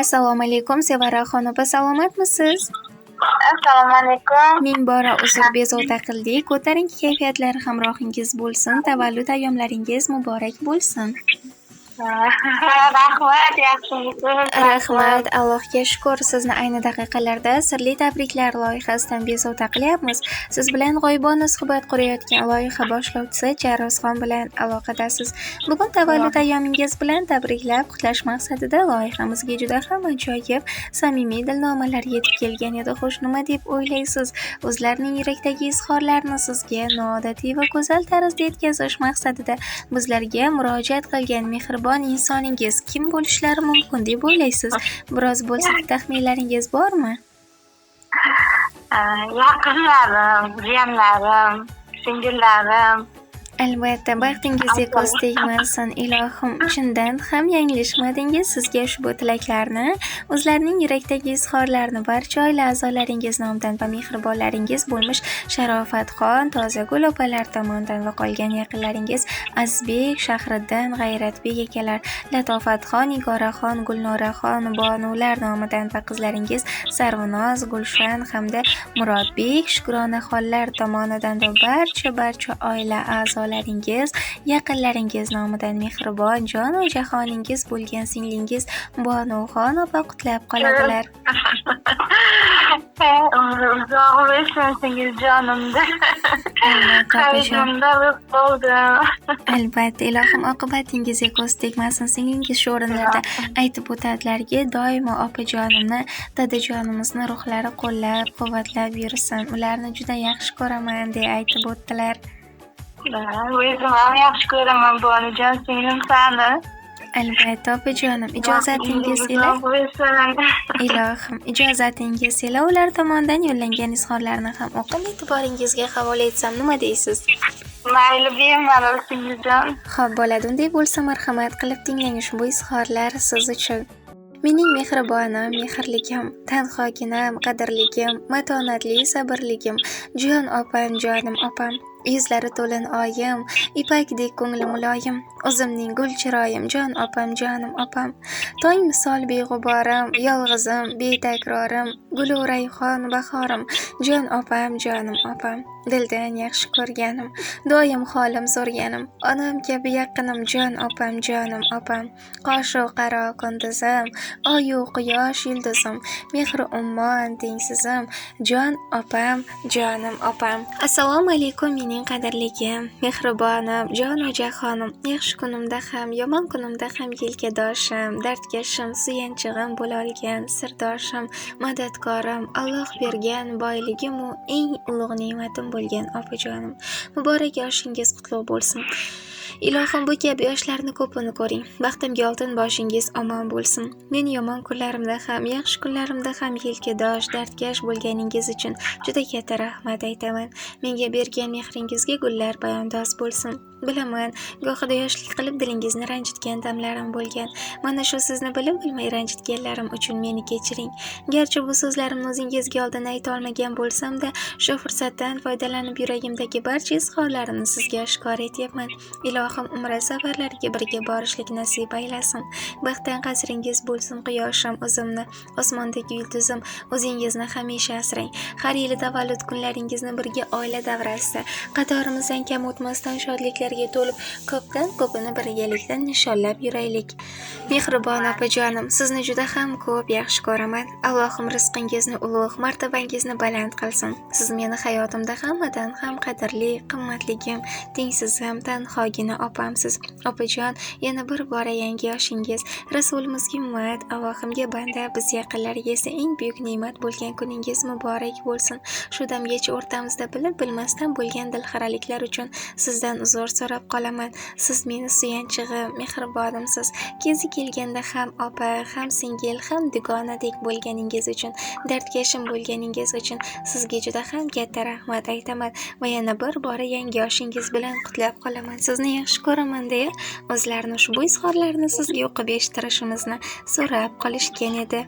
assalomu alaykum, Sevaraxon opa, salomatmisiz? Assalomu alaykum. Ming bora uzr bezovta qildik. Ko'tarinki kayfiyatlar hamrohingiz bo'lsin. Tavallud ayyomlaringiz muborak bo'lsin. Rahmat, yaxshimisiz? Rahmat, Allohga shukr. Sizni ayni daqiqalarda sirli tabriklar loyihasidan bezovta qilyapmiz. Siz bilan g'oyibona suhbat qurayotgan loyiha boshlovchisi Jarosxon bilan aloqadasiz. Bugun tavallud ayyomingiz bilan tabriklab qutlash maqsadida loyihamizga juda ham ajoyib, samimiy dilnomalar yetib kelgan edi. Xo'sh, nima deb o'ylaysiz? O'zlarining yurakdagi izhorlarini sizga noodatiy va go'zal tarzda yetkazish maqsadida bizlarga murojaat qilgan mehribon insoningiz kim bo'lishlari mumkin deb o'ylaysiz? Biroz bo'lsa taxminlaringiz bormi? Yaqinlarim, jiyanlarim, singillarim. Albatta, baxtingizga ko'z tegmasin. Ilohim, chindan ham yanglishmadingiz. Sizga ushbu tilaklarni, o'zlarining yurakdagi izhorlarini barcha oila a'zolaringiz nomidan va mehribonlaringiz bo'lmish Sharofatxon, Tozagul opalar tomonidan va qolgan yaqinlaringiz Azbek, Shahriddin, G'ayratbek akalar, Latofatxon, Nigoraxon, Gulnoraxon, Bonular nomidan va qizlaringiz Sarvinoz, Gulshan hamda Murodbek, Shukronaxonlar tomonidan va barcha oila a'zolaringiz, yaqinlaringiz nomidan mehribon jon va jahoningiz bo'lgan singlingiz Bonuxon opa qutlab qoladilar. Umri uzoq bo'lsin singiljonimda. Hayajonda bo'ldim. Albatta, ilohim oqibatingizga ko'z tegmasin. Singlingiz shu o'rinlarda aytib o'tadilarki, doimo opajonimni, dadajonimizni ruhlari qo'llab, quvvatlab yursin. Ularni juda yaxshi ko'raman deb aytib o'tdilar. O'zim ham yaxshi ko'raman bolajon, singlim sani. Albatta opajonim, ijozatingiz ila ilohim, ijozatingiz ila ular tomonidan yo'llangan izhorlarni ham o'qib e'tiboringizga havola etsam nima deysiz? Mayli, bemalol singiljon. Xo'p, bo'ladi. Unday bo'lsa marhamat qilib tinglang ushbu izhorlar siz uchun. Mening mehribonim, mehrligim, tanhoginam, qadrligim, matonatli, sabrligim, jon opam, jonim opam, yuzlari to'lin oyim, ipakdek ko'ngli muloyim, o'zimning gul chiroyim, jon opam, jonim opam, tong misol beg'uborim, yolg'izim, betakrorim, gulu rayhon bahorim, jon opam, jonim opam, dildan yaxshi ko'rganim, doim holim so'rganim, onam kabi yaqinim, jon opam, jonim opam, qoshu qaro kunduzim, oyu quyosh yulduzim, mehri ummon tengsizim, jon opam, jonim opam. Assalomu alaykum mening qadrligim, mehribonim, jon va jahonim, yaxshi kunimda ham, yomon kunimda ham yelkadoshim, dardkashim, suyanchig'im bo'la olgan sirdoshim, madadkorim, Alloh bergan boyligim u eng ulug' ne'matim bo'lgan opajonim. Muborak yoshingiz qutlug' bo'lsin. Ilohim, bu kabi yoshlarni ko'pini ko'ring. Baxtimga oltin boshingiz omon bo'lsin. Meni yomon kunlarimda ham, yaxshi kunlarimda ham yelkadosh, dardkash bo'lganingiz uchun juda katta rahmat aytaman. Menga bergan mehringizga gullar poyandoz bo'lsin. Bilaman, gohida yoshlik qilib dilingizni ranjitgan damlarim bo'lgan. Mana shu sizni bilib bilmay ranjitganlarim uchun meni kechiring. Garchi bu so'zlarimni o'zingizga oldin ayta olmagan bo'lsam-da, shu fursatdan foydalanib yuragimdagi barcha izhorlarimni sizga oshkor etyapman. Ilohim umra safarlariga birga borishlik nasib aylasin. Baxtdan qasringiz bo'lsin quyoshim, o'zimni, osmondagi yulduzim, o'zingizni hamisha asrang. Har yili tavallud kunlaringizni birga oila davrasida qatorimizdan kam o'tmasdan shodliklarga to'lib, ko'pdan ko'pini birgalikdan nishonlab yuraylik. Mehribon opajonim, sizni juda ham ko'p yaxshi ko'raman. Allohim rizqingizni ulug', martabangizni baland qilsin. Siz meni hayotimda hammadan ham qadrli, qimmatligim, tengsizim, tanhogina opamsiz. Opajon, yana bir bora yangi yoshingiz, Rasulimizga ummat, Allohimga banda, biz yaqinlarga esa eng buyuk ne'mat bo'lgan kuningiz muborak bo'lsin. Shu damgacha o'rtamizda bilib bilmasdan bo'lgan dilxiraliklar uchun sizdan uzr so'rab qolaman. Siz meni suyanchig'im, mehribonimsiz. Kezi kelganda ham opa, ham singil, ham dugonadek bo'lganingiz uchun, dardkashim bo'lganingiz uchun sizga juda ham katta rahmat aytaman va yana bir bora yangi yoshingiz bilan qutlab qolaman. Sizni yaxshi ko'raman deya o'zlarini ushbu izhorlarni sizga o'qib eshittirishimizni so'rab qolishgan edi.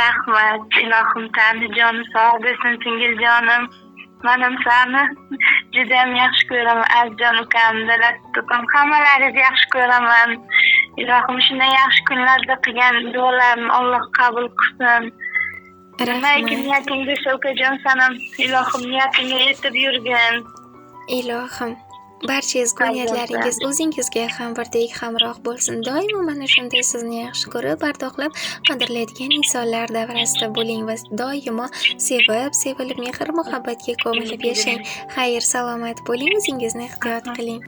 Rahmat, ilohim sani jonim sog' bo'lsin singiljonim. Manam sani juda ham yaxshi ko'raman, azizjon ukam, Dalat ukam, hammalaringizni yaxshi ko'raman. Ilohim shunday yaxshi kunlarda qilgan duolarimni Alloh qabul qilsin. Nimaiki Rahmat. niyating bo'lsa ukajon sanam ilohim niyatingga yetib yurgin. Ilohim, barcha ezgu niyatlaringiz o'zingizga ham birdek hamroh bo'lsin. Doimo mana shunday sizni yaxshi ko'rib, ardoqlab, qadrlaydigan insonlar davrasida bo'ling va doimo sevib, sevilib, mehr-muhabbatga ko'milib yashang. Xayr, salomat bo'ling, o'zingizni ehtiyot qiling.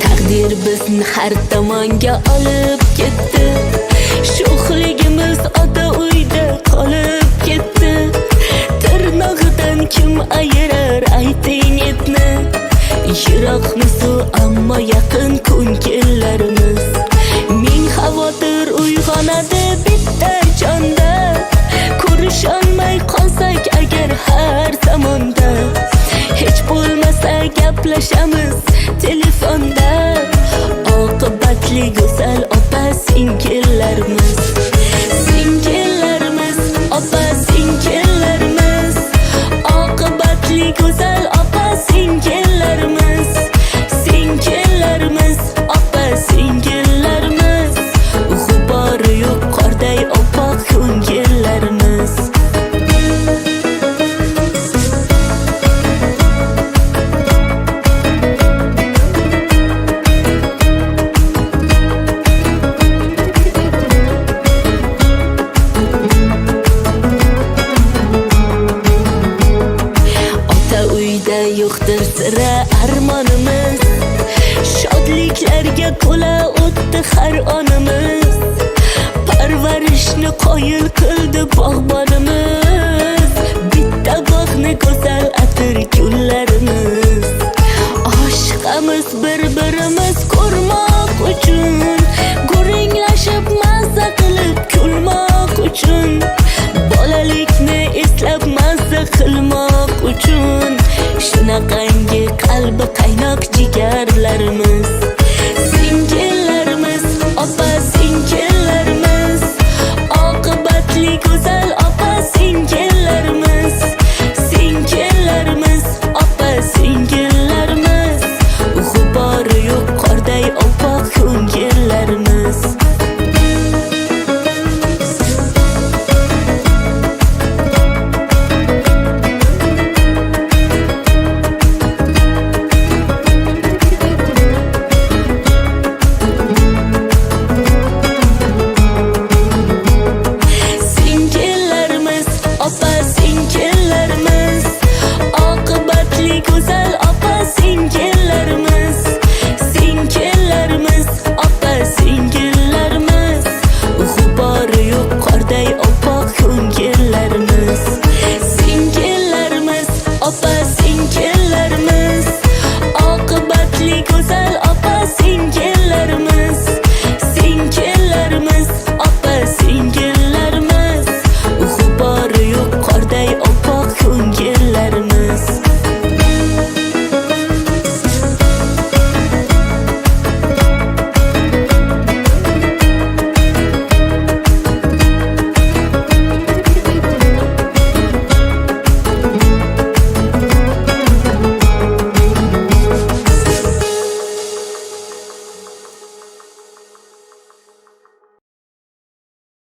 Taqdir bizni har tomonga olib ketdi. Sho'xligimiz ota uyda qolib ketdi. Tirnog'idan kim ayirar ayting etni. Yiroqmisu ammo yaqin ko'ngillarimiz. Ming xavotir uyg'onadi bitta jonda. Ko'risholmay qolsak agar har zamonda. Hech bo'lmasa gaplashamiz telefonda. Oqibatli go'zal opa singillarimiz. Singillarimiz, opa singillarimiz. Oqibatli go'zal opa singillarimiz. Singillarimiz, opa singillarimiz. G'ubori yo'q qorday oppoq ko'ngillarimiz. Yo'qdir sira armonimiz. Shodliklarga to'la o'tdi har onimiz. Parvarishni qoyil qildi bog'bonimiz. Bitta bog'ni go'zal atir gullarimiz. Oshiqamiz bir-birimiz ko'rmoq uchun. Guringlashib mazza qilib kulmoq uchun. Bolalikni eslab mazza qilmoq uchun. Shunaqangi qalbi qaynoq jigarlarimiz. Singillarimiz, opa singillarimiz. Oqibatli go'zal opa singillarimiz. Singillarimiz, opa singillarimiz. G'ubori yo'q qorday oppoq ko'ngillarimiz. Singillarimiz, opa singillarimiz.